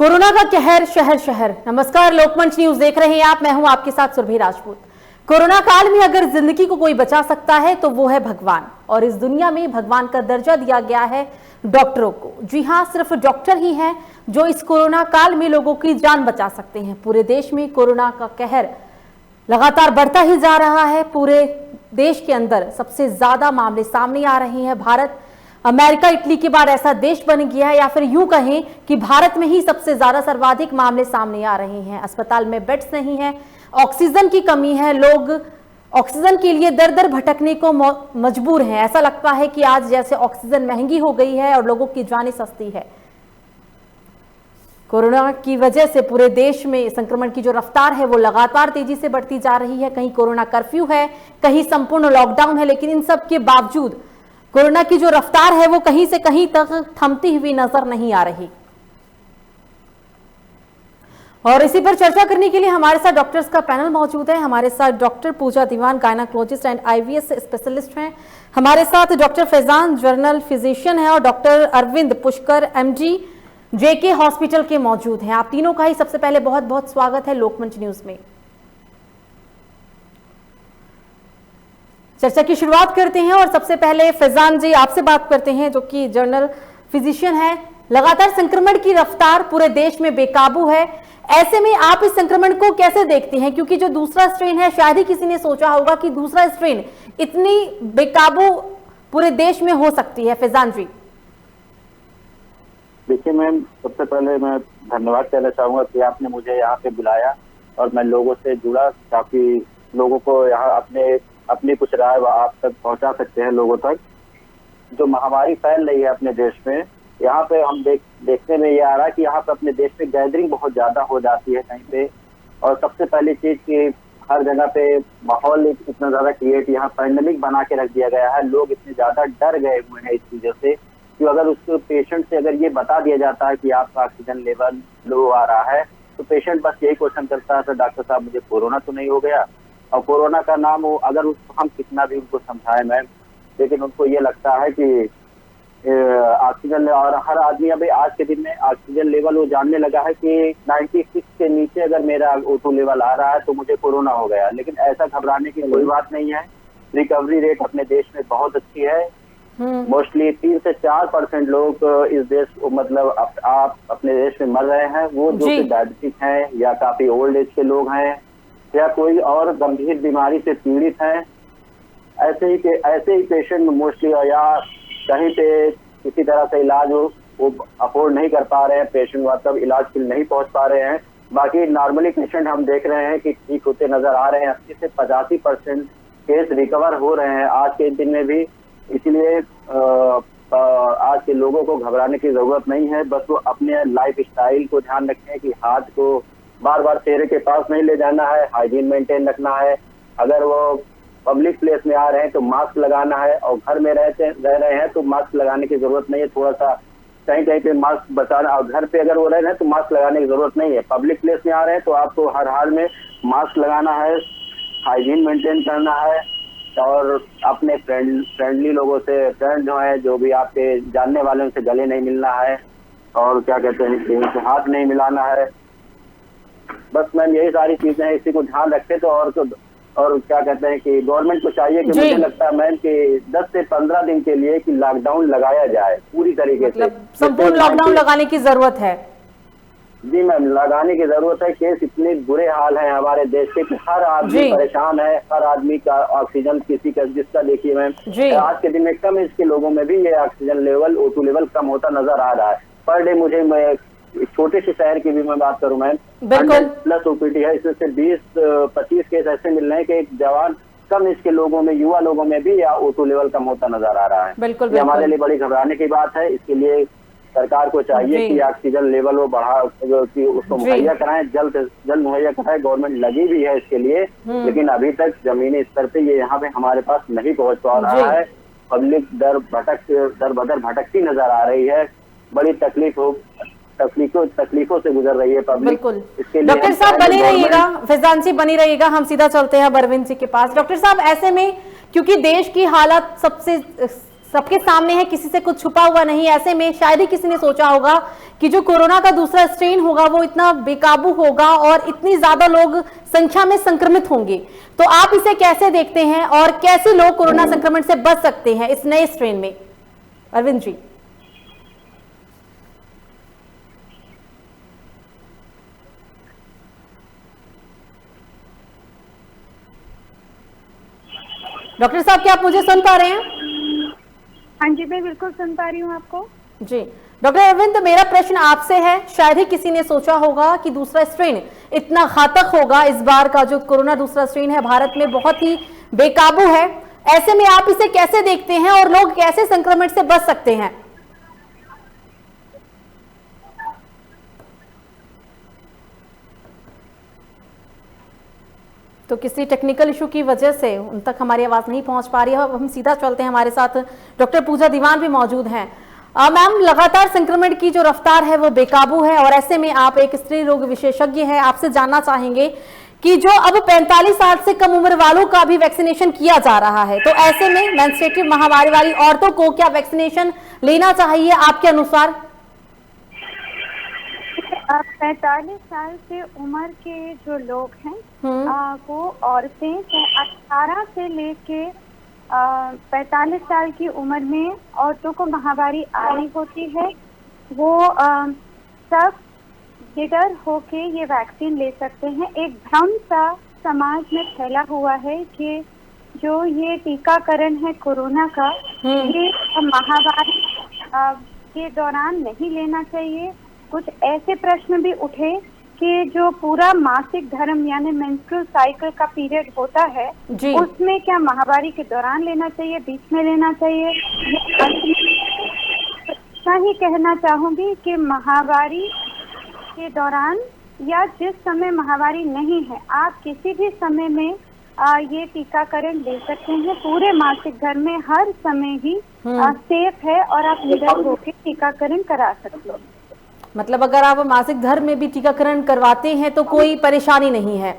Corona का कहर शहर शहर। नमस्कार, लोकमंच न्यूज देख रहे हैं आप। मैं हूं आपके साथ सुरभि राजपूत। कोरोना काल में अगर जिंदगी को कोई बचा सकता है तो वो है भगवान, और इस दुनिया में भगवान का दर्जा दिया गया है डॉक्टरों को। जी हां, सिर्फ डॉक्टर ही हैं जो इस कोरोना काल में लोगों की जान बचा सकते हैं। पूरे देश में कोरोना का कहर लगातार बढ़ता ही जा रहा है। पूरे देश के अंदर सबसे ज्यादा मामले सामने आ रहे हैं। भारत अमेरिका इटली के बाद ऐसा देश बन गया है, या फिर यूं कहें कि भारत में ही सबसे ज्यादा सर्वाधिक मामले सामने आ रहे हैं। अस्पताल में बेड्स नहीं है, ऑक्सीजन की कमी है, लोग ऑक्सीजन के लिए दर दर भटकने को मजबूर हैं। ऐसा लगता है कि आज जैसे ऑक्सीजन महंगी हो गई है और लोगों की जानें सस्ती है। कोरोना की वजह से पूरे देश में संक्रमण की जो रफ्तार है वो लगातार तेजी से बढ़ती जा रही है। कहीं कोरोना कर्फ्यू है, कहीं संपूर्ण लॉकडाउन है, लेकिन इन सब के बावजूद कोरोना की जो रफ्तार है वो कहीं से कहीं तक थमती हुई नजर नहीं आ रही। और इसी पर चर्चा करने के लिए हमारे साथ डॉक्टर्स का पैनल मौजूद है। हमारे साथ doctor Pooja Dewan, gynaecologist and IVS specialist हैं। हमारे साथ डॉक्टर फैजान, जर्नल फिजिशियन है, और doctor Arvind Pushkar, MD, JK hospital के मौजूद हैं। आप तीनों का ही सबसे पहले बहुत बहुत स्वागत है लोकमंच न्यूज में। चर्चा की शुरुआत करते हैं और सबसे पहले फैजान जी आपसे बात करते हैं, जो कि जर्नल फिजिशियन है। लगातार संक्रमण की रफ्तार पूरे देश में बेकाबू है। ऐसे में आप इस संक्रमण को कैसे देखते हैं? क्योंकि जो दूसरा स्ट्रेन है, शायद ही किसी ने सोचा होगा कि दूसरा स्ट्रेन इतनी बेकाबू पूरे देश में हो सकती है। फैजान जी। देखिए मैम, सबसे पहले मैं धन्यवाद कहना चाहूंगा कि आपने मुझे यहाँ पे बुलाया और मैं लोगों से जुड़ा, ताकि लोगों को यहाँ अपनी कुछ राय आप तक पहुँचा सकते हैं। लोगों तक जो महामारी फैल रही है अपने देश में, यहाँ पे हम देखने में ये आ रहा है कि यहाँ पे अपने देश में गैदरिंग बहुत ज्यादा हो जाती है कहीं पे। और सबसे पहली चीज कि हर जगह पे माहौल इतना ज्यादा क्रिएट, यहाँ पैंडेमिक बना के रख दिया गया है। लोग इतने ज्यादा डर गए हुए हैं इस चीजों से कि अगर उसको पेशेंट से अगर ये बता दिया जाता है कि आपका ऑक्सीजन लेवल लो आ रहा है, तो पेशेंट बस यही क्वेश्चन करता है, सर डॉक्टर साहब मुझे कोरोना तो नहीं हो गया? और कोरोना का नाम हो, अगर उसको हम कितना भी उनको समझाएं मैम, लेकिन उनको ये लगता है कि ऑक्सीजन, और हर आदमी अभी आज के दिन में ऑक्सीजन लेवल वो जानने लगा है कि 96 के नीचे अगर मेरा O2 लेवल आ रहा है तो मुझे कोरोना हो गया। लेकिन ऐसा घबराने की कोई बात नहीं है। रिकवरी रेट अपने देश में बहुत अच्छी है। मोस्टली 3 से 4% लोग इस देश को, मतलब आप अपने देश में मर रहे हैं, वो जो कि डायबिटिक हैं या काफी ओल्ड एज के लोग हैं या कोई और गंभीर बीमारी से पीड़ित हैं। ऐसे ही पेशेंट मोस्टली, या कहीं पे किसी तरह से इलाज वो अफोर्ड नहीं कर पा रहे हैं, पेशेंट मतलब इलाज के लिए नहीं पहुंच पा रहे हैं। बाकी नॉर्मली पेशेंट हम देख रहे हैं कि ठीक होते नजर आ रहे हैं। 80 से 85% केस रिकवर हो रहे हैं आज के दिन में भी। इसलिए आज के लोगों को घबराने की जरूरत नहीं है। बस वो अपने लाइफ स्टाइल को ध्यान रखें कि हाथ को बार बार चेहरे के पास नहीं ले जाना है, हाइजीन मेंटेन रखना है। अगर वो पब्लिक प्लेस में आ रहे हैं तो मास्क लगाना है, और घर में रह रहे हैं तो मास्क लगाने की जरूरत नहीं है। थोड़ा सा कहीं कहीं पे मास्क बचाना, और घर पे अगर वो रह रहे हैं तो मास्क लगाने की जरूरत नहीं है। पब्लिक प्लेस में आ रहे हैं तो आपको हर हाल में मास्क लगाना है, हाइजीन मेंटेन करना है, और अपने फ्रेंडली लोगों से, फ्रेंड जो है, जो भी आपके जानने वाले, उनसे गले नहीं मिलना है, और क्या कहते हैं उनसे हाथ नहीं मिलाना है। बस मैम यही सारी चीजें हैं, इसी को ध्यान रखते तो। और क्या कहते हैं कि गवर्नमेंट को चाहिए कि मुझे लगता है मैम कि 10 से 15 दिन के लिए कि लॉकडाउन लगाया जाए पूरी तरीके से। संपूर्ण लॉकडाउन लगाने की जरूरत है। जी मैम, लगाने की जरूरत है। केस इतने बुरे हाल हैं हमारे देश के कि हर आदमी परेशान है। हर आदमी का ऑक्सीजन, किसी का जिसका देखिए मैम, आज के दिन में कम एज के लोगों में भी ये ऑक्सीजन लेवल, O2 लेवल कम होता नजर आ रहा है। पर डे मुझे, मैं छोटे से शहर की भी मैं बात करूं मैम, 100+ OPD है। इसमें से 20-25 केस ऐसे मिल रहे हैं कि एक जवान कम एज के लोगों में, युवा लोगों में भी या O2 लेवल कम होता नजर आ रहा है। बिल्कुल, हमारे लिए बड़ी घबराने की बात है। इसके लिए सरकार को चाहिए कि ऑक्सीजन लेवल वो बढ़ा, कि उसको मुहैया कराएं, जल्द से जल्द मुहैया कराएं। गवर्नमेंट लगी भी है इसके लिए, लेकिन अभी तक जमीनी स्तर पे ये यहाँ पे हमारे पास नहीं पहुंच पा रहा है। पब्लिक दर बदर भटकती नजर आ रही है। बड़ी तकलीफों से गुजर रही है पब्लिक। बिल्कुल। डॉक्टर साहब बने रहिएगा, फैजान जी बनी रहिएगा। हम सीधा चलते हैं अरविंद जी के पास। डॉक्टर साहब, ऐसे में क्योंकि देश की हालत सबसे सबके सामने है, किसी से कुछ छुपा हुआ नहीं। ऐसे में शायद ही किसी ने सोचा होगा कि जो कोरोना का दूसरा स्ट्रेन होगा वो इतना बेकाबू होगा और इतनी ज्यादा लोग संख्या में संक्रमित होंगे। तो आप इसे कैसे देखते हैं और कैसे लोग कोरोना संक्रमण से बच सकते हैं इस नए स्ट्रेन में? अरविंद जी। डॉक्टर साहब, क्या आप मुझे सुन पा रहे हैं? हाँ जी, मैं बिल्कुल सुन पा रही हूँ आपको। जी डॉक्टर अरविंद, मेरा प्रश्न आपसे है, शायद ही किसी ने सोचा होगा कि दूसरा स्ट्रेन इतना घातक होगा। इस बार का जो कोरोना दूसरा स्ट्रेन है भारत में बहुत ही बेकाबू है। ऐसे में आप इसे कैसे देखते हैं और लोग कैसे संक्रमण से बच सकते हैं? तो किसी टेक्निकल इशू की वजह से उन तक हमारी आवाज नहीं पहुंच पा रही है। अब हम सीधा चलते हैं, हमारे साथ डॉक्टर पूजा दीवान भी मौजूद हैं। मैम, लगातार संक्रमण की जो रफ्तार है वो बेकाबू है और ऐसे में आप एक स्त्री रोग विशेषज्ञ हैं, आपसे जानना चाहेंगे कि जो अब 45 साल से कम उम्र वालों का भी वैक्सीनेशन किया जा रहा है, तो ऐसे में मेंस्ट्रुएटिव महामारी वाली औरतों को क्या वैक्सीनेशन लेना चाहिए आपके अनुसार? 45 साल से उम्र के जो लोग हैं वो औरतें 18 से लेके 45 साल की उम्र में औरतों को महामारी आ रही होती है, वो सब निडर होके ये वैक्सीन ले सकते हैं। एक भ्रम सा समाज में फैला हुआ है कि जो ये टीकाकरण है कोरोना का, ये महामारी के दौरान नहीं लेना चाहिए। कुछ ऐसे प्रश्न भी उठे कि जो पूरा मासिक धर्म यानी मेंस्ट्रुअल साइकिल का पीरियड होता है उसमें क्या महामारी के दौरान लेना चाहिए, बीच में लेना चाहिए? ऐसा ही कहना चाहूंगी कि महामारी के दौरान या जिस समय महामारी नहीं है, आप किसी भी समय में ये टीकाकरण ले सकते हैं। पूरे मासिक धर्म में हर समय ही सेफ है और आप निडर होकर टीकाकरण करा सकते हैं। मतलब अगर आप मासिक धर्म में भी टीकाकरण करवाते हैं तो कोई परेशानी नहीं है?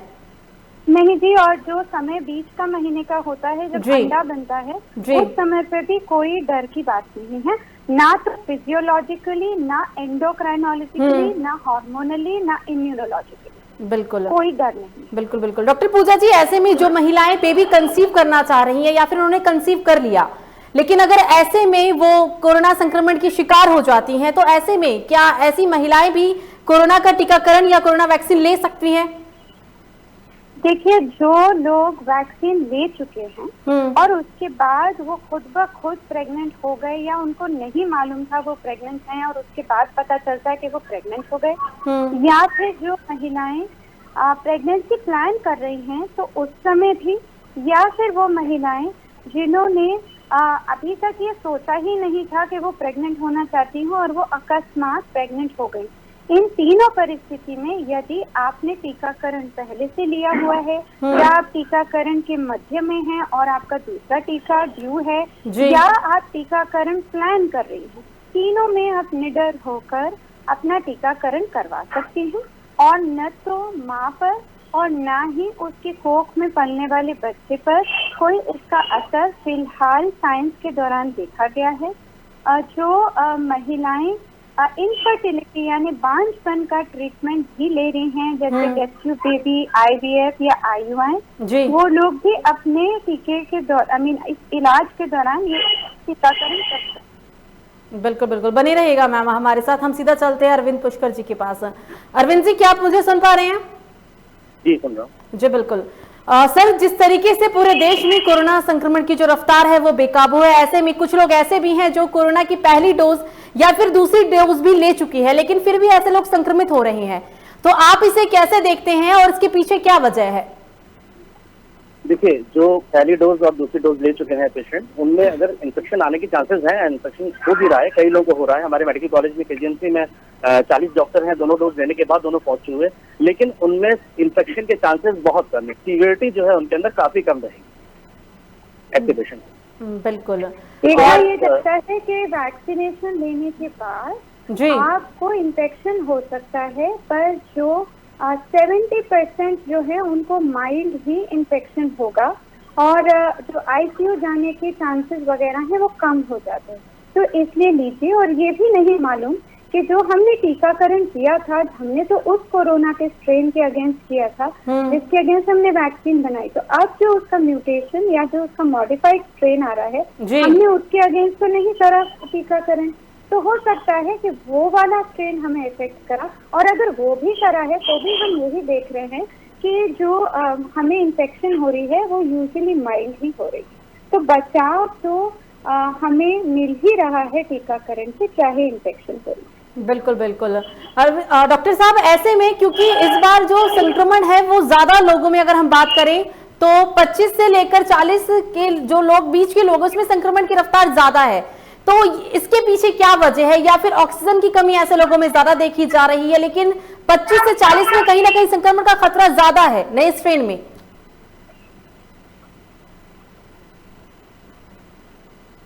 नहीं जी, और जो समय बीच का महीने का होता है जब अंडा बनता है उस समय पे भी कोई डर की बात नहीं है, ना तो फिजियोलॉजिकली, ना एंडोक्राइनोलॉजिकली, ना हार्मोनली, ना इम्यूनोलॉजिकली। बिल्कुल कोई डर नहीं। बिल्कुल बिल्कुल। डॉक्टर पूजा जी, ऐसे में जो महिलाएं बेबी कंसीव करना चाह रही हैं या फिर उन्होंने कंसीव कर लिया, लेकिन अगर ऐसे में वो कोरोना संक्रमण की शिकार हो जाती हैं, तो ऐसे में क्या ऐसी महिलाएं भी कोरोना का टीकाकरण या कोरोना वैक्सीन ले सकती हैं? देखिए, जो लोग वैक्सीन ले चुके हैं और उसके बाद वो खुद ब खुद प्रेग्नेंट हो गए या उनको नहीं मालूम था वो प्रेग्नेंट हैं और उसके बाद पता चलता है कि वो प्रेग्नेंट हो गए, या फिर जो महिलाएं प्रेगनेंसी प्लान कर रही हैं तो उस समय भी, या फिर वो महिलाएं जिन्होंने अभी तक ये सोचा ही नहीं था कि वो प्रेग्नेंट होना चाहती हूँ और वो अकस्मात प्रेग्नेंट हो गई, इन तीनों परिस्थिति में यदि आपने टीकाकरण पहले से लिया हुआ है या आप टीकाकरण के मध्य में हैं और आपका दूसरा टीका ड्यू है या आप टीकाकरण प्लान कर रही हैं, तीनों में आप निडर होकर अपना टीकाकरण करवा सकती हैं। और न तो माँ पर और ना ही उसकी कोख में पलने वाले बच्चे पर कोई इसका असर फिलहाल साइंस के दौरान देखा गया है। जो महिलाएं इनफर्टिलिटी यानी बांझपन का ट्रीटमेंट भी ले रही हैं, जैसे टेस्ट ट्यूब बेबी, IVF या IUI, वो लोग भी अपने टीके के दौरान इस इलाज के दौरान ये टीकाकरण कर सकते हैं। बिल्कुल बिल्कुल, बने रहिएगा मैम हमारे साथ। हम सीधा चलते हैं अरविंद पुष्कर जी के पास। अरविंद जी, क्या आप मुझे सुन पा रहे हैं? जी, सुन रहा हूँ। जी बिल्कुल। सर, जिस तरीके से पूरे देश में कोरोना संक्रमण की जो रफ्तार है वो बेकाबू है, ऐसे में कुछ लोग ऐसे भी हैं जो कोरोना की पहली डोज या फिर दूसरी डोज भी ले चुकी है, लेकिन फिर भी ऐसे लोग संक्रमित हो रहे हैं, तो आप इसे कैसे देखते हैं और इसके पीछे क्या वजह है? देखिए, जो पहली डोज और दूसरी डोज ले चुके हैं पेशेंट, उनमें अगर इन्फेक्शन आने की चांसेस हैं, इन्फेक्शन हो भी रहा है, कई लोगों को हो रहा है। हमारे मेडिकल कॉलेज में KGMC में 40 डॉक्टर हैं, दोनों डोज लेने के बाद दोनों पॉजिटिव हुए, लेकिन उनमें इन्फेक्शन के चांसेस बहुत कम है, सीवियरिटी जो है उनके अंदर काफी कम रहेगी ऐसे पेशेंट। बिल्कुल। ये लगता है कि वैक्सीनेशन लेने के बाद आपको इन्फेक्शन हो सकता है, पर जो 70% जो है उनको माइल्ड ही इन्फेक्शन होगा और जो आईसीयू जाने के चांसेस वगैरह हैं वो कम हो जाते हैं। तो इसलिए लीजिए। और ये भी नहीं मालूम कि जो हमने टीकाकरण किया था, हमने तो उस कोरोना के स्ट्रेन के अगेंस्ट किया था जिसके अगेंस्ट हमने वैक्सीन बनाई। तो अब जो उसका म्यूटेशन या जो उसका मॉडिफाइड स्ट्रेन आ रहा है, हमने उसके अगेंस्ट तो नहीं करा टीकाकरण। तो हो सकता है कि वो वाला स्ट्रेन हमें इफेक्ट करा, और अगर वो भी करा है तो भी हम यही देख रहे हैं कि जो हमें इन्फेक्शन हो रही है वो यूजुअली माइल्ड ही हो रही है। तो बचाव तो हमें मिल ही रहा है टीकाकरण से, चाहे इन्फेक्शन हो। बिल्कुल बिल्कुल। और डॉक्टर साहब, ऐसे में क्योंकि इस बार जो संक्रमण है वो ज्यादा लोगों में, अगर हम बात करें तो 25 से लेकर 40 के जो लोग बीच के लोग, उसमें संक्रमण की रफ्तार ज्यादा है, तो इसके पीछे क्या वजह है? या फिर ऑक्सीजन की कमी ऐसे लोगों में ज्यादा देखी जा रही है, लेकिन 25 से 40 में कहीं ना कहीं संक्रमण का खतरा ज्यादा है नए स्ट्रेन में?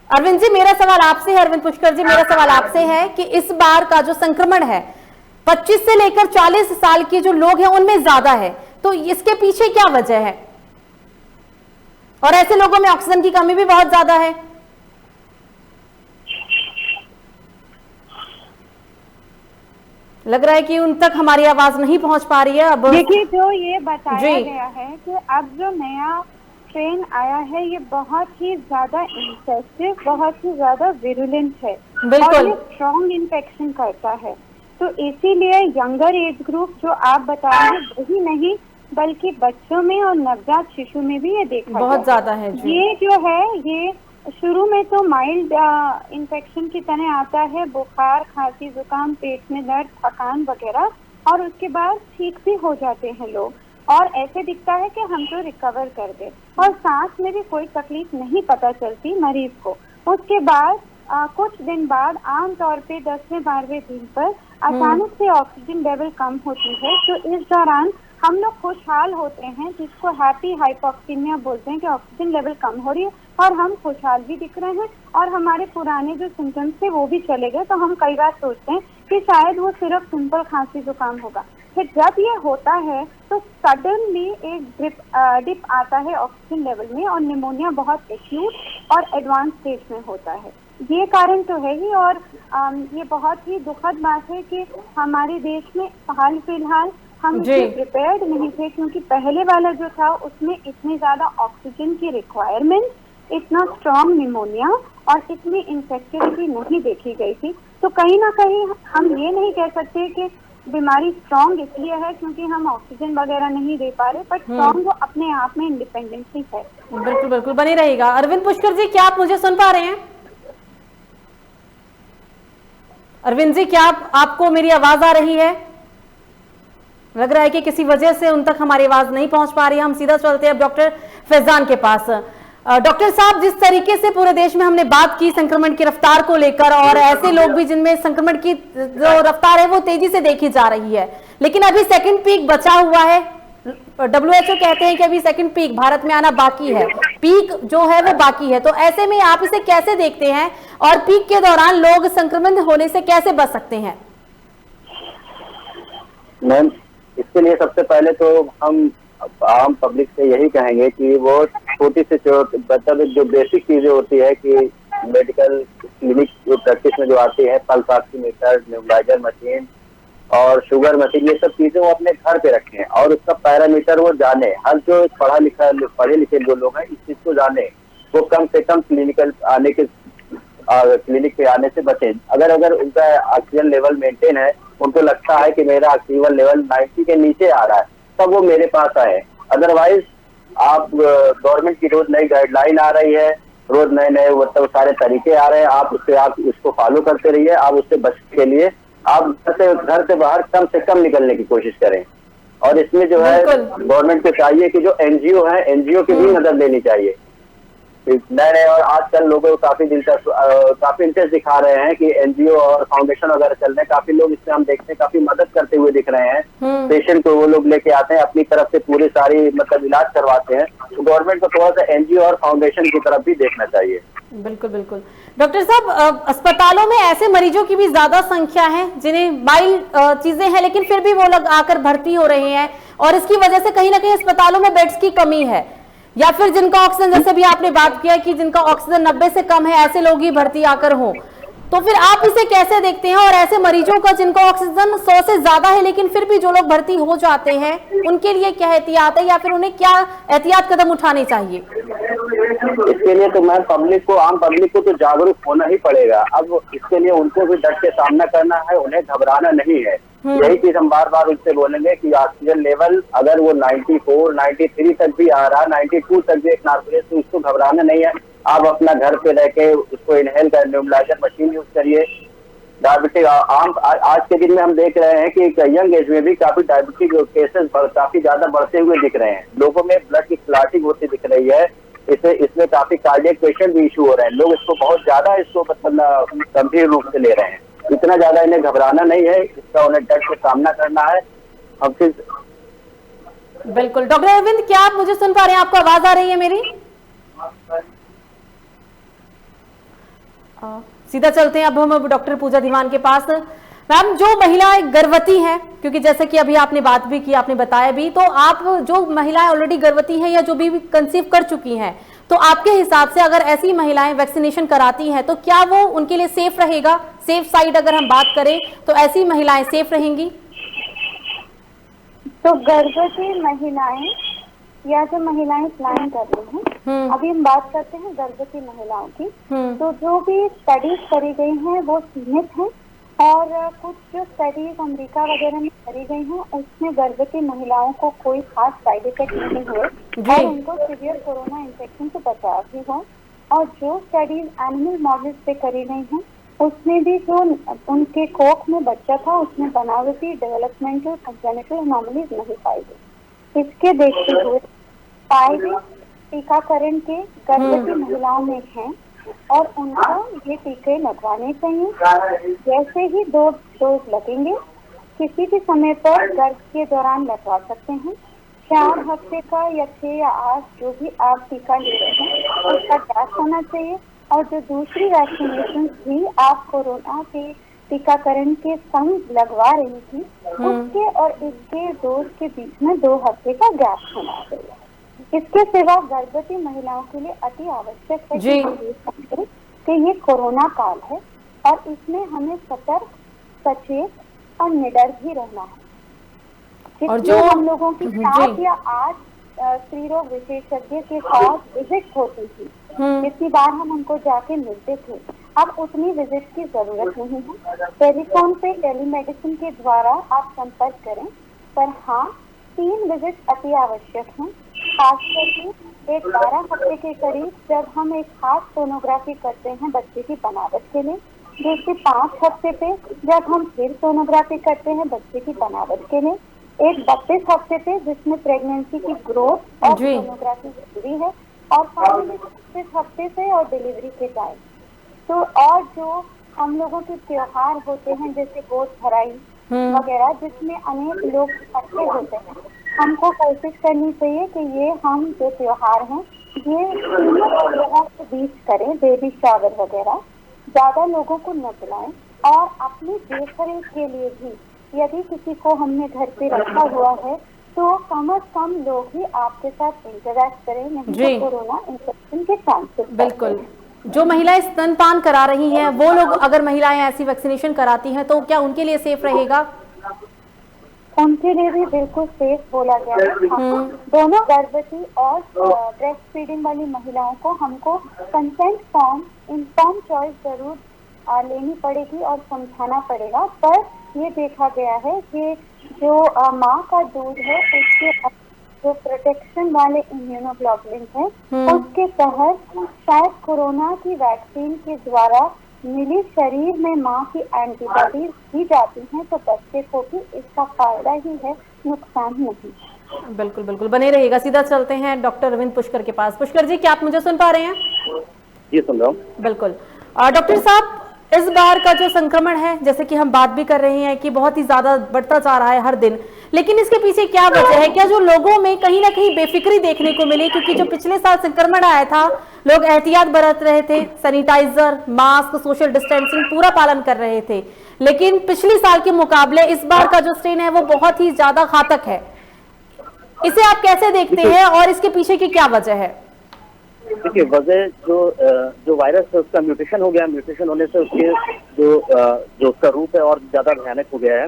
अरविंद जी, मेरा सवाल आपसे है, अरविंद पुष्कर जी, मेरा सवाल आपसे है कि इस बार का जो संक्रमण है 25 से लेकर 40 साल के जो लोग हैं उनमें ज्यादा है, तो इसके पीछे क्या वजह है? और ऐसे लोगों में ऑक्सीजन की कमी भी बहुत ज्यादा है। लग रहा है कि उन तक हमारी आवाज नहीं पहुंच पा रही है। अब देखिए, जो ये बताया गया है कि अब जो नया स्ट्रेन आया है ये बहुत ही ज्यादा इन्फेक्टिव, बहुत ही ज्यादा विरुलेंट है और ये स्ट्रॉन्ग इन्फेक्शन करता है। तो इसीलिए यंगर एज ग्रुप जो आप बता रहे हैं वही नहीं बल्कि बच्चों में और नवजात शिशु में भी ये देखा बहुत ज्यादा है। ये जो है ये शुरू में तो माइल्ड इन्फेक्शन की तरह आता है, बुखार, खांसी, जुकाम, पेट में दर्द, थकान वगैरह, और उसके बाद ठीक भी हो जाते हैं लोग और ऐसे दिखता है कि हम तो रिकवर कर गए और सांस में भी कोई तकलीफ नहीं पता चलती मरीज को। उसके बाद कुछ दिन बाद आमतौर पे 10वें 12वें दिन पर अचानक से ऑक्सीजन लेवल कम होती है। तो इस दौरान हम लोग खुशहाल होते हैं, जिसको हैप्पी हाइपोक्सीमिया बोलते हैं कि ऑक्सीजन लेवल कम हो रही है और हम खुशहाल भी दिख रहे हैं और हमारे पुराने जो सिम्टम्स थे वो भी चले गए। तो हम कई बार सोचते हैं कि शायद वो सिर्फ सिंपल खांसी जुकाम होगा। फिर जब ये होता है तो सडनली एक डिप आता है ऑक्सीजन लेवल में और निमोनिया बहुत एक्यूट और एडवांस स्टेज में होता है। ये कारण तो है ही। और ये बहुत ही दुखद बात है कि हमारे देश में हाल फिलहाल हम इससे प्रिपेयर्ड नहीं थे, क्योंकि पहले वाला जो था उसमें इतनी ज्यादा ऑक्सीजन की रिक्वायरमेंट, इतना स्ट्रॉन्ग निमोनिया और इतनी इन्फेक्टिविटी नहीं देखी गई थी। तो कहीं ना कहीं हम ये नहीं कह सकते कि बीमारी स्ट्रॉन्ग इसलिए है क्योंकि हम ऑक्सीजन वगैरह नहीं दे पा रहे, बट स्ट्रॉन्ग वो अपने आप में इंडिपेंडेंटली है। बिल्कुल बिल्कुल, बने रहेगा। अरविंद पुष्कर जी, क्या आप मुझे सुन पा रहे हैं? अरविंद जी, क्या आपको मेरी आवाज आ रही है? लग रहा है कि किसी वजह से उन तक हमारी आवाज नहीं पहुंच पा रही है। हम सीधा चलते हैं डॉक्टर फैजान के पास। डॉक्टर साहब, जिस तरीके से पूरे देश में हमने बात की संक्रमण की रफ्तार को लेकर, और ऐसे लोग भी जिनमें संक्रमण की जो रफ्तार है वो तेजी से देखी जा रही है, लेकिन अभी सेकंड पीक बचा हुआ है। WHO कहते हैं कि अभी सेकंड पीक भारत में आना बाकी है, पीक जो है वो बाकी है। तो ऐसे में आप इसे कैसे देखते हैं और पीक के दौरान लोग संक्रमित होने से कैसे बच सकते हैं? मैम, इसके लिए सबसे पहले तो हम आम पब्लिक से यही कहेंगे कि वो छोटी से छोटी मतलब जो बेसिक चीजें होती है कि मेडिकल क्लिनिक जो प्रैक्टिस में जो आती है, पल्स ऑक्सीमीटर, नेबुलाइजर मशीन और शुगर मशीन, ये सब चीजें वो अपने घर पे रखें और उसका पैरामीटर वो जाने। हर जो पढ़े लिखे जो लोग हैं इस चीज को जाने, वो कम से कम क्लिनिक पे आने से बचें। अगर उनका ऑक्सीजन लेवल मेंटेन है, उनको लगता है कि मेरा ऑक्सीजन लेवल 90 के नीचे आ रहा है, तब वो मेरे पास आए। अदरवाइज आप गवर्नमेंट की रोज नई गाइडलाइन आ रही है, रोज नए नए मतलब सारे तरीके आ रहे हैं, आप उसको फॉलो करते रहिए। आप उससे बचने के लिए आप घर से बाहर कम से कम निकलने की कोशिश करें। और इसमें जो है गवर्नमेंट को चाहिए कि जो एनजीओ है, एनजीओ की भी मदद लेनी चाहिए। नए और आजकल लोगों को काफी इंटरेस्ट दिखा रहे हैं कि एनजीओ और फाउंडेशन वगैरह चल रहे हैं, काफी लोग इससे हम देखते हैं काफी मदद करते हुए दिख रहे हैं। पेशेंट को वो लोग लेके आते हैं, अपनी तरफ से पूरी सारी मतलब इलाज करवाते हैं। तो गवर्नमेंट को थोड़ा सा एनजीओ और फाउंडेशन की तरफ भी देखना चाहिए। बिल्कुल बिल्कुल। डॉक्टर साहब, अस्पतालों में ऐसे मरीजों की भी ज्यादा संख्या है जिन्हें माइल्ड चीजें हैं, लेकिन फिर भी वो लोग आकर भर्ती हो रहे हैं और इसकी वजह से कहीं ना कहीं अस्पतालों में बेड्स की कमी है। या फिर जिनका ऑक्सीजन, जैसे भी आपने बात किया कि जिनका ऑक्सीजन 90 से कम है, ऐसे लोग ही भर्ती आकर हो, तो फिर आप इसे कैसे देखते हैं? और ऐसे मरीजों का जिनका ऑक्सीजन 100 से ज्यादा है लेकिन फिर भी जो लोग भर्ती हो जाते हैं, उनके लिए क्या एहतियात है या फिर उन्हें क्या एहतियात कदम उठाने चाहिए? इसके लिए तो मैं आम पब्लिक को तो जागरूक होना ही पड़ेगा। अब इसके लिए उनको भी डट के सामना करना है, उन्हें घबराना नहीं है। यही चीज हम बार बार उनसे बोलेंगे कि ऑक्सीजन लेवल अगर वो 94, 93 तक भी आ रहा, 92 तक भी एक नॉर्मल, तो उसको घबराना नहीं है। आप अपना घर पे रह के उसको इनहेल कर न्यूबलाइजर मशीन यूज करिए। डायबिटिक आज के दिन में हम देख रहे हैं कि यंग एज में भी काफी डायबिटिक केसेस काफी ज्यादा बढ़ते हुए दिख रहे हैं। लोगों में ब्लड की क्लॉटिंग होती दिख रही है। इसमें काफी कार्डियक पेशेंट भी इशू हो रहे हैं। लोग इसको बहुत ज्यादा मतलब गंभीर रूप से ले रहे हैं। इतना ज्यादा इन्हें घबराना नहीं है, इसका उन्हें डट के सामना करना है। हम फिर बिल्कुल। डॉक्टर अरविंद, क्या आप मुझे सुन पा रहे हैं? आपको आवाज आ रही है मेरी? सीधा चलते हैं अब हम डॉक्टर पूजा दीवान के पास। मैम, जो महिलाएं गर्भवती हैं, क्योंकि जैसे कि अभी आपने बात भी की, आपने बताया भी, तो आप जो महिलाएं ऑलरेडी गर्भवती हैं या जो भी कंसीव कर चुकी हैं, तो आपके हिसाब से अगर ऐसी महिलाएं वैक्सीनेशन कराती हैं तो क्या वो उनके लिए सेफ रहेगा? सेफ साइड अगर हम बात करें तो ऐसी महिलाएं सेफ रहेंगी? तो गर्भवती महिलाएं या जो महिलाएं प्लान कर रही हैं, अभी हम बात करते हैं गर्भवती महिलाओं की, तो जो भी स्टडीज करी गई हैं वो सीमित हैं, और कुछ जो स्टडीज अमेरिका वगैरह में करी गई हैं उसमें गर्भवती महिलाओं को कोई खास साइड इफेक्ट नहीं हुए और उनको सीवियर कोरोना इन्फेक्शन से बचाव भी हुआ। और जो स्टडीज एनिमल मॉडल्स पे करी गई हैं उसमें भी जो उनके कोख में बच्चा था उसमें बनावटी डेवलपमेंटल कंजेनिटल एनोमलीज नहीं पाई गई। इसके देखते हुए पाए गए टीकाकरण के गर्भवती महिलाओं में हैं और उनको ये टीके लगवाने चाहिए। जैसे ही 2 डोज लगेंगे किसी भी समय पर गर्भ के दौरान लगवा सकते हैं। 4 हफ्ते का या 6 या 8 जो भी आप टीका ले रहे हैं उसका गैप होना चाहिए। और जो दूसरी वैक्सीनेशन भी आप कोरोना के टीकाकरण के संग लगवा रही थी उसके और इसके डोज के बीच में 2 हफ्ते का गैप होना चाहिए। इसके सिवा गर्भवती महिलाओं के लिए अति आवश्यक है कि ये कोरोना काल है और इसमें हमें सतर्क, सचेत और निडर भी रहना है। और जो हम लोगों की 7 या 8 स्त्री रोग विशेषज्ञ के साथ विजिट होती थी, जितनी बार हम उनको जाके मिलते थे, अब उतनी विजिट की जरूरत नहीं है। टेलीफोन पे टेलीमेडिसिन के द्वारा आप संपर्क करें, पर हाँ 3 विजिट अति आवश्यक हैं। खासकर एक 12 हफ्ते के करीब जब हम एक खास सोनोग्राफी करते हैं बच्चे की बनावट के लिए, दूसरी 5 हफ्ते पे जब हम फिर सोनोग्राफी करते हैं बच्चे की बनावट के लिए, एक 32 हफ्ते पे जिसमें प्रेगनेंसी की ग्रोथ और सोनोग्राफी जरूरी है, और फाइनली 36 हफ्ते से और डिलीवरी के टाइम। तो और जो हम लोगों के त्योहार होते हैं जैसे गोद भराई वगैरह जिसमें अनेक लोग इकट्ठे होते हैं, हमको कोशिश करनी चाहिए कि ये हम जो त्योहार हैं ये लोगों के बीच करें, बेबी शावर वगैरह, ज्यादा लोगों को न बुलाएं। और अपनी देखरेख के लिए भी यदि किसी को हमने घर पे रखा हुआ है तो कम से कम लोग ही आपके साथ इंटरेक्ट करें, नहीं तो कोरोना इन्फेक्शन के चांसेस। बिल्कुल। जो महिलाएं स्तनपान करा रही हैं वो लोग अगर महिलाएं ऐसी वैक्सीनेशन कराती हैं तो क्या उनके लिए सेफ रहेगा? उनके लिए भी बिल्कुल सेफ बोला गया है। दोनों गर्भवती और ब्रेस्ट फीडिंग वाली महिलाओं को हमको कंसेंट फॉर्म, इन्फॉर्म चॉइस जरूर लेनी पड़ेगी और समझाना पड़ेगा। पर ये देखा गया है कि जो माँ का दूध है उसके जो प्रोटेक्शन वाले इम्यूनोग्लोबुलिन है उसके तहत शायद कोरोना की वैक्सीन के द्वारा मिली शरीर में माँ की एंटीबॉडीज दी जाती हैं, तो बच्चे को भी इसका फायदा ही है, नुकसान नहीं। बिल्कुल बिल्कुल, बने रहिएगा। सीधा चलते हैं डॉक्टर अरविंद पुष्कर के पास। पुष्कर जी, क्या आप मुझे सुन पा रहे हैं? जी सुन रहा हूँ। बिल्कुल। डॉक्टर साहब, इस बार का जो संक्रमण है, जैसे कि हम बात भी कर रहे हैं कि बहुत ही ज्यादा बढ़ता जा रहा है हर दिन, लेकिन इसके पीछे क्या वजह है? क्या जो लोगों में कहीं ना कहीं बेफिक्री देखने को मिली? क्योंकि जो पिछले साल संक्रमण आया था लोग एहतियात बरत रहे थे, सैनिटाइजर, मास्क, सोशल डिस्टेंसिंग पूरा पालन कर रहे थे, लेकिन पिछले साल के मुकाबले इस बार का जो स्ट्रेन है वो बहुत ही ज्यादा घातक है। इसे आप कैसे देखते हैं और इसके पीछे की क्या वजह है? देखिए, वजह जो वायरस है उसका म्यूटेशन हो गया। म्यूटेशन होने से उसके जो उसका रूप है और ज्यादा भयानक हो गया है।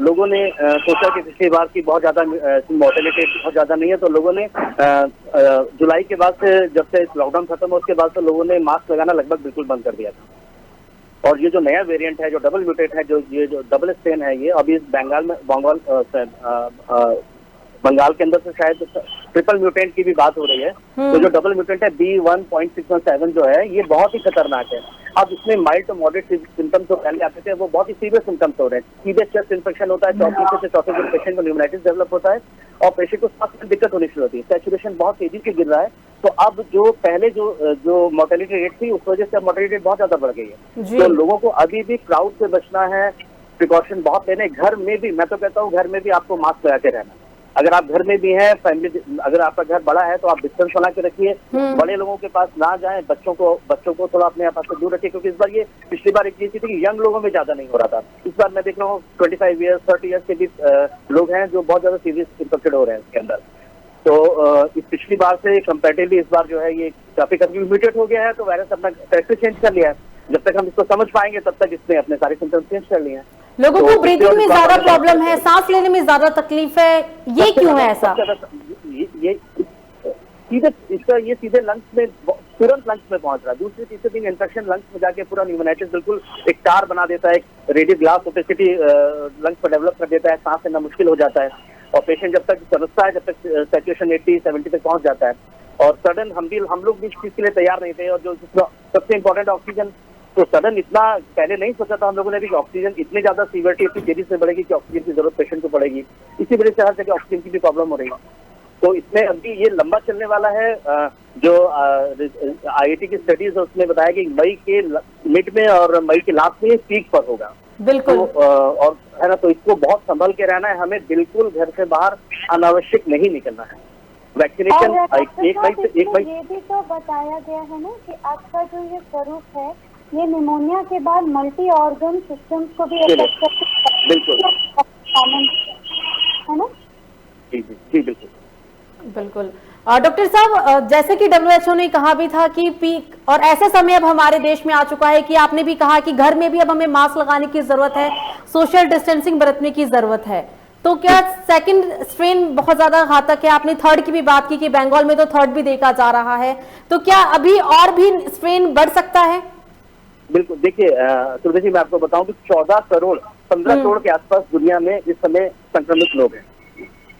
लोगों ने सोचा कि पिछली बार की बहुत ज्यादा मॉर्टेलिटी बहुत ज्यादा नहीं है, तो लोगों ने जुलाई के बाद से, जब से लॉकडाउन खत्म हो उसके बाद से लोगों ने मास्क लगाना लगभग बिल्कुल बंद कर दिया था। और ये जो नया वेरिएंट है, जो डबल म्यूटेट है, जो डबल स्ट्रेन है, ये अभी बंगाल के अंदर से शायद ट्रिपल म्यूटेंट की भी बात हो रही है। तो जो डबल म्यूटेंट है B1.617 जो है, ये बहुत ही खतरनाक है। अब इसमें माइल्ड टू मॉडरेट सिम्टम्स जो पहले आते थे वो बहुत ही सीवियर सिम्टम्स हो रहे हैं। सीधे चेस्ट इन्फेक्शन होता है, चौथे दिन पेशेंट को न्यूमोनाइटिस डेवलप होता है और पेशेंट को सांस में दिक्कत होनी शुरू होती है। सैचुरेशन बहुत तेजी से गिर रहा है। तो अब जो पहले जो मोर्टेलिटी रेट थी, उस वजह से अब मोर्टेलिटी रेट बहुत ज्यादा बढ़ गई है। तो लोगों को अभी भी क्राउड से बचना है, प्रिकॉशन बहुत लेने। घर में भी, मैं तो कहता हूँ घर में भी आपको मास्क लगा के रहना। अगर आप घर में भी हैं, फैमिली, अगर आपका घर बड़ा है तो आप डिस्टेंस बना के रखिए। बड़े लोगों के पास ना जाएं, बच्चों को थोड़ा अपने पास से दूर रखिए, क्योंकि इस बार ये पिछली बार एक चीज थी कि यंग लोगों में ज्यादा नहीं हो रहा था। इस बार मैं देख रहा हूँ 25 ईयर्स 30 ईयर्स के भी लोग हैं जो बहुत ज्यादा सीरियस इन्फेक्टेड हो रहे हैं इसके अंदर। तो इस पिछली बार से कंपेरेटिवली इस बार जो है ये काफी म्यूटेट हो गया है। तो वायरस अपना कैरेक्टर चेंज कर लिया है। जब तक हम इसको समझ पाएंगे तब तक इसने अपने सारे सिम्टम्स चेंज कर लिए हैं। लोगों को ब्रीथिंग में ज्यादा प्रॉब्लम है, सांस लेने में ज्यादा तकलीफ है, ये क्यों है ऐसा? ये सीधे लंग्स में, तुरंत लंग्स में पहुंच रहा है। दूसरे तीसरे दिन इन्फेक्शन लंग्स में जाके पूरा न्यूमोनाइटिस बिल्कुल एक टार बना देता है, एक रेडियल ग्लास ओपेसिटी लंग्स पर डेवलप कर देता है, सांस लेना मुश्किल हो जाता है। और पेशेंट जब तक समझता है, जब तक सैचुरेशन 80-70 तक पहुंच जाता है। और सडन हम लोग भी इस चीज के लिए तैयार नहीं थे। और जो सबसे इम्पोर्टेंट ऑक्सीजन, तो सडन इतना पहले नहीं सोचा था हम लोगों ने भी कि ऑक्सीजन इतनी ज्यादा सीवियरिटी इतनी तेजी से बढ़ेगी कि ऑक्सीजन की जरूरत पेशेंट को पड़ेगी। इसी वजह से हर जगह ऑक्सीजन की भी प्रॉब्लम हो रही है। तो इसमें अभी ये लंबा चलने वाला है। जो IIT की स्टडीज है उसमें बताया कि मई के मिड में और मई के लास्ट में पीक पर होगा। बिल्कुल। तो और है ना, तो इसको बहुत संभल के रहना है हमें। बिल्कुल घर से बाहर अनावश्यक नहीं निकलना है। वैक्सीनेशन एक मई ये भी तो बताया गया है ना कि आपका जो ये स्वरूप है, ये निमोनिया के बाद मल्टी ऑर्गन सिस्टम्स को भी अफेक्ट करता है। बिल्कुल, है ना? जी बिल्कुल बिल्कुल। डॉक्टर साहब, जैसे कि WHO ने कहा भी था कि पीक, और ऐसा समय अब हमारे देश में आ चुका है कि आपने भी कहा कि घर में भी अब हमें मास्क लगाने की जरूरत है, सोशल डिस्टेंसिंग बरतने की जरूरत है। तो क्या सेकंड स्ट्रेन बहुत ज्यादा घातक है? आपने थर्ड की भी बात की कि बंगाल में तो थर्ड भी देखा जा रहा है, तो क्या अभी और भी स्ट्रेन बढ़ सकता है? बिल्कुल। देखिए सुरभि जी, मैं आपको बताऊं कि 15 करोड़ के आसपास दुनिया में इस समय संक्रमित लोग हैं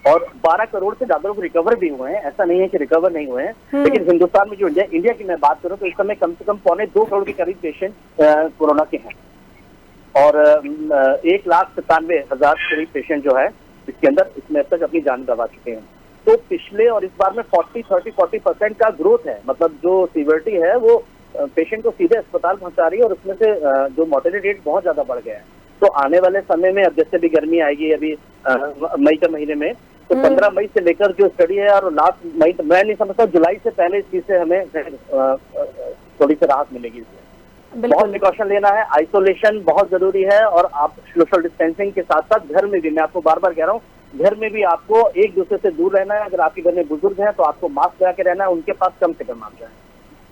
और 12 करोड़ से ज्यादा लोग रिकवर भी हुए हैं। ऐसा नहीं है कि रिकवर नहीं हुए हैं। लेकिन हिंदुस्तान में जो इंडिया की मैं बात करूं तो इस समय कम से कम 2.25 करोड़ के करीब पेशेंट कोरोना के हैं और 1,97,000 करीब पेशेंट जो है इसके अंदर इसमें अब तक अपनी जान गंवा चुके हैं। तो पिछले और इस बार में 40% का ग्रोथ है। मतलब जो सीवियरिटी है वो पेशेंट को सीधे अस्पताल पहुंचा रही है और उसमें से जो मोर्टेलिटी रेट बहुत ज्यादा बढ़ गया है। तो आने वाले समय में, अब जैसे भी गर्मी आएगी अभी मई के महीने में, तो 15 मई से लेकर जो स्टडी है और लास्ट मई, मैं नहीं समझता जुलाई से पहले इस चीज से हमें थोड़ी सी राहत मिलेगी। बहुत प्रिकॉशन लेना है, आइसोलेशन बहुत जरूरी है और आप सोशल डिस्टेंसिंग के साथ साथ घर में भी, मैं आपको बार बार कह रहा हूँ, घर में भी आपको एक दूसरे से दूर रहना है। अगर आपके घर में बुजुर्ग हैं तो आपको मास्क लगा के रहना है, उनके पास कम से कम मास्क है।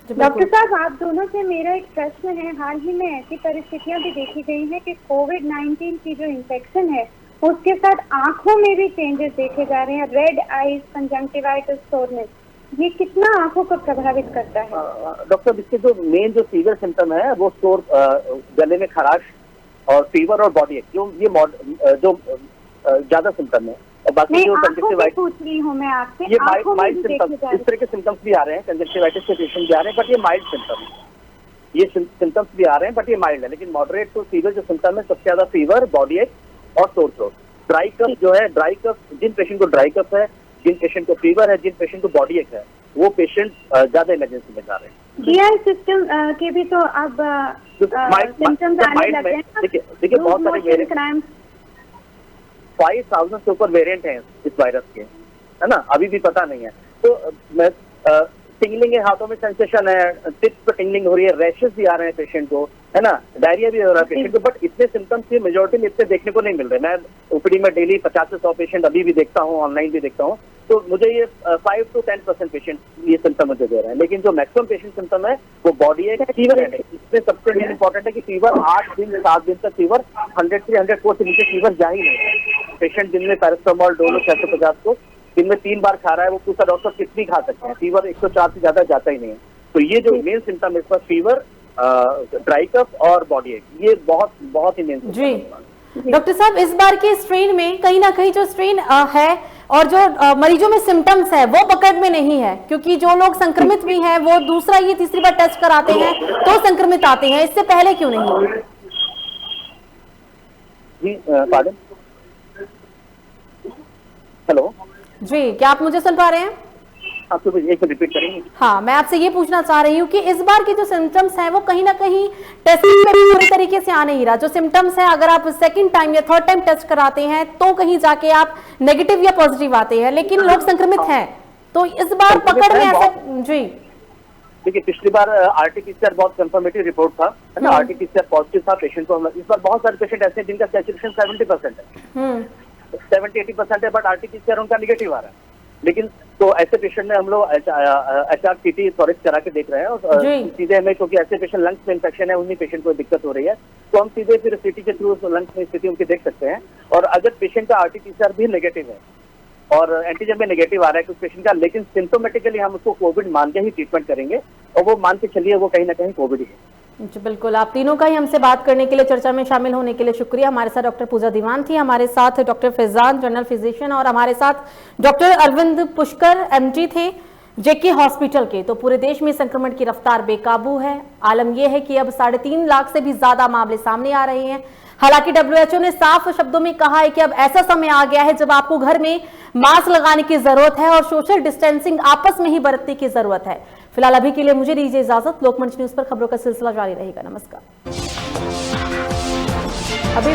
डॉक्टर साहब, आप दोनों से मेरा एक प्रश्न है। हाल ही में ऐसी परिस्थितियां भी देखी गई है कि कोविड-19 की जो इन्फेक्शन है उसके साथ आंखों में भी चेंजेस देखे जा रहे हैं, रेड आईज, कंजंक्टिवाइटिस, सोरनेस। ये कितना आंखों को प्रभावित करता है? डॉक्टर, इसके जो मेन जो सीवियर सिम्टम है वो गले में खराश और फीवर और बॉडी एक्ट, ये जो ज्यादा सिम्टम है। और बाकी जो कंजक्टिवाइटिस पूछ रही हूँ मैं आपसे, ये माइल्ड सिम्टम्स, इस तरह के सिम्टम्स भी आ रहे हैं, कंजक्टिवाइटिस के पेशेंट भी आ रहे हैं, बट ये माइल्ड सिम्टम है। ये सिम्टम्स भी आ रहे हैं बट ये माइल्ड है। लेकिन मॉडरेट टू सीवियर जो सिम्टम है, सबसे ज्यादा फीवर, बॉडी एक्ट और सोर थ्रोट। ड्राई कफ जो है, ड्राई कफ, जिन पेशेंट को ड्राई कफ है, जिन पेशेंट को फीवर है, जिन पेशेंट को बॉडी एक्ट है, वो पेशेंट ज्यादा इमरजेंसी में जा रहे हैं। GI सिस्टम के भी तो अब सिम्टम्स आने लगे हैं। देखिए बहुत सारे वेरिएंट, 5000 से ऊपर वेरिएंट हैं इस वायरस के, है ना, अभी भी पता नहीं है। तो मैं टिंगलिंग है, हाथों में सेंसेशन है, टिप्स पर टिंगलिंग हो रही है, रैशेस भी आ रहे हैं पेशेंट को, है ना, डायरिया भी हो रहा है पेशेंट को, बट इतने सिम्टम्स की मेजोरिटी में इतने देखने को नहीं मिल रहे। मैं ओपीडी में डेली 50 से 100 पेशेंट अभी भी देखता हूँ, ऑनलाइन भी देखता हूँ, तो मुझे ये 5 to 10% पेशेंट ये सिम्टम मुझे दे रहे हैं, लेकिन जो मैक्सिमम पेशेंट सिम्टम है वो बॉडी है, फीवर है। इसमें सबसे मेन इंपॉर्टेंट है कि फीवर 8 दिन 7 दिन तक फीवर 103 104 से नीचे फीवर जा ही नहीं। पेशेंट दिन में पैरासिटामोल डोलो 650 को दिन में 3 बार खा रहा है, वो पूछा डॉक्टर कितनी खा सकते हैं, फीवर 104 से ज्यादा जाता ही नहीं है। तो ये जो मेन सिम्टम है इसका फीवर, ड्राई कफ और बॉडी एक, ये बहुत ही मेन जी। डॉक्टर साहब, इस बार के स्ट्रेन में कहीं ना कहीं जो स्ट्रेन है और जो मरीजों में सिम्टम्स है वो पकड़ में नहीं है, क्योंकि जो लोग संक्रमित भी हैं वो दूसरा ये तीसरी बार टेस्ट कराते हैं तो संक्रमित आते हैं, इससे पहले क्यों नहीं? जी पार्डन, हेलो जी, क्या आप मुझे सुन पा रहे हैं? आप तो एक रिपीट करेंगे? हाँ, मैं आपसे ये पूछना चाह रही हूँ कि इस बार के जो सिम्टम्स हैं वो कहीं ना कहीं टेस्टिंग में भी पूरी तरीके से आ नहीं रहा। जो सिम्टम्स है, अगर आप सेकंड टाइम या थर्ड टाइम टेस्ट कराते हैं तो कहीं जाके आप नेगेटिव या पॉजिटिव आते हैं, लेकिन लोग संक्रमित हैं, तो इस बार पकड़ में ऐसा? जी देखिए, पिछली बार आरटीपीसीआर बहुत कंफर्मेटिव रिपोर्ट था, है ना, आरटीपीसीआर पॉजिटिव था पेशेंट को। इस बार बहुत सारे पेशेंट ऐसे हैं जिनका सैचुरेशन 70% है, 70-80% है, बट आरटीपीसीआर उनका निगेटिव आ रहा है। लेकिन तो ऐसे पेशेंट में हम लोग HRCT थोरिक्स करा के देख रहे हैं, और सीधे हमें, क्योंकि ऐसे पेशेंट लंग्स में इन्फेक्शन है, उन्हीं पेशेंट को दिक्कत हो रही है, तो हम सीधे फिर CT के थ्रू लंग्स में स्थिति उनकी देख सकते हैं। और अगर पेशेंट का आरटीपीसीआर भी नेगेटिव है और एंटीजन में नेगेटिव आ रहा है कुछ पेशेंट का, लेकिन सिम्टोमेटिकली हम उसको कोविड मान के ही ट्रीटमेंट करेंगे, और वो मान के चलिए वो कहीं ना कहीं कोविड ही है। जी बिल्कुल। आप तीनों का ही हमसे बात करने के लिए, चर्चा में शामिल होने के लिए शुक्रिया। हमारे साथ डॉक्टर पूजा दीवान थी, हमारे साथ डॉक्टर फैजान जनरल फिजिशियन, और हमारे साथ डॉक्टर अरविंद पुष्कर MD थे JK हॉस्पिटल के। तो पूरे देश में संक्रमण की रफ्तार बेकाबू है। आलम यह है कि अब 3.5 लाख से भी ज्यादा मामले सामने आ रहे हैं। हालांकि WHO ने साफ शब्दों में कहा है कि अब ऐसा समय आ गया है जब आपको घर में मास्क लगाने की जरूरत है और सोशल डिस्टेंसिंग आपस में ही बरतने की जरूरत है। फिलहाल अभी के लिए मुझे दीजिए इजाजत। लोकमंच न्यूज पर खबरों का सिलसिला जारी रहेगा। नमस्कार। अभी